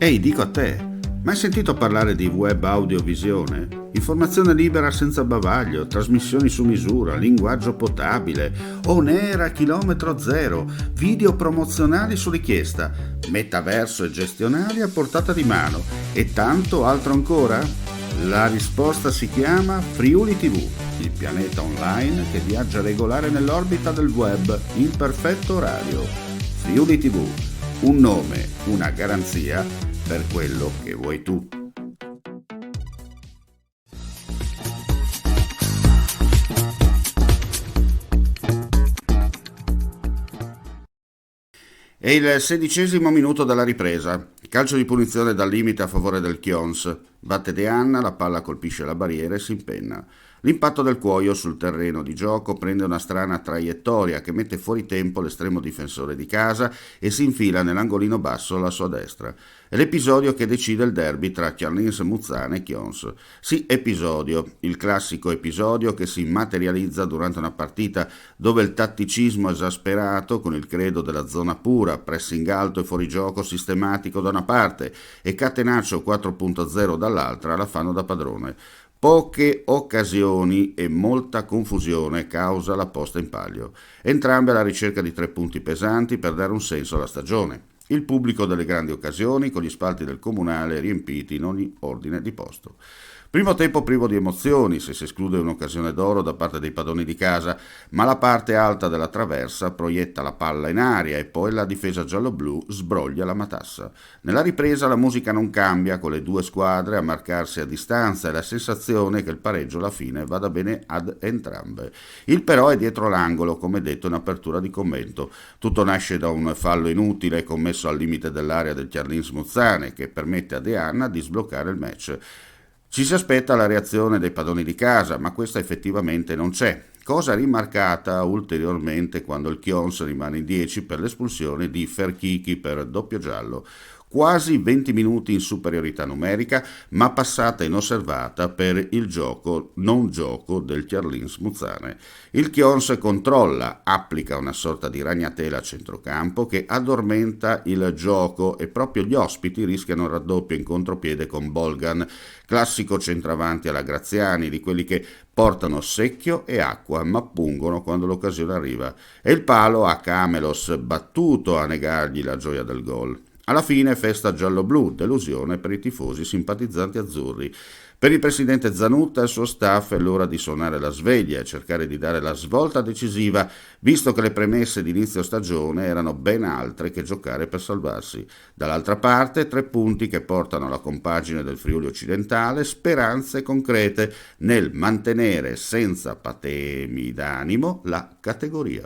Ehi, dico a te, mai sentito parlare di web audiovisione? Informazione libera senza bavaglio, trasmissioni su misura, linguaggio potabile, on air a chilometro zero, video promozionali su richiesta, metaverso e gestionali a portata di mano e tanto altro ancora? La risposta si chiama Friuli TV, il pianeta online che viaggia regolare nell'orbita del web in perfetto orario. Friuli TV, un nome, una garanzia per quello che vuoi tu. È il 16° minuto della ripresa. Calcio di punizione dal limite a favore del Chions. Batte De Anna, la palla colpisce la barriera e si impenna. L'impatto del cuoio sul terreno di gioco prende una strana traiettoria che mette fuori tempo l'estremo difensore di casa e si infila nell'angolino basso alla sua destra. È l'episodio che decide il derby tra Tjarlins Muzzane e Chions. Sì, episodio, il classico episodio che si materializza durante una partita dove il tatticismo esasperato, con il credo della zona pura, pressing alto e fuorigioco sistematico da una parte e catenaccio 4.0 dall'altra, la fanno da padrone. Poche occasioni e molta confusione causa la posta in palio. Entrambe alla ricerca di 3 punti pesanti per dare un senso alla stagione. Il pubblico delle grandi occasioni con gli spalti del comunale riempiti in ogni ordine di posto. Primo tempo privo di emozioni, se si esclude un'occasione d'oro da parte dei padroni di casa, ma la parte alta della traversa proietta la palla in aria e poi la difesa giallo-blu sbroglia la matassa. Nella ripresa la musica non cambia, con le due squadre a marcarsi a distanza e la sensazione che il pareggio alla fine vada bene ad entrambe. Il però è dietro l'angolo, come detto in apertura di commento. Tutto nasce da un fallo inutile commesso al limite dell'area del Tjarlins Muzzane che permette a De Anna di sbloccare il match. Ci si aspetta la reazione dei padroni di casa, ma questa effettivamente non c'è. Cosa rimarcata ulteriormente quando il Chions rimane in 10 per l'espulsione di Ferchichi per doppio giallo. Quasi 20 minuti in superiorità numerica, ma passata inosservata per il non gioco del Tjarlins Muzzane. Il Chions controlla, applica una sorta di ragnatela a centrocampo che addormenta il gioco e proprio gli ospiti rischiano il raddoppio in contropiede con Bolgan, classico centravanti alla Graziani, di quelli che portano secchio e acqua, ma pungono quando l'occasione arriva. E il palo a Camelos, battuto a negargli la gioia del gol. Alla fine festa giallo-blu, delusione per i tifosi simpatizzanti azzurri. Per il presidente Zanutta e il suo staff è l'ora di suonare la sveglia e cercare di dare la svolta decisiva, visto che le premesse di inizio stagione erano ben altre che giocare per salvarsi. Dall'altra parte 3 punti che portano alla compagine del Friuli occidentale speranze concrete nel mantenere senza patemi d'animo la categoria.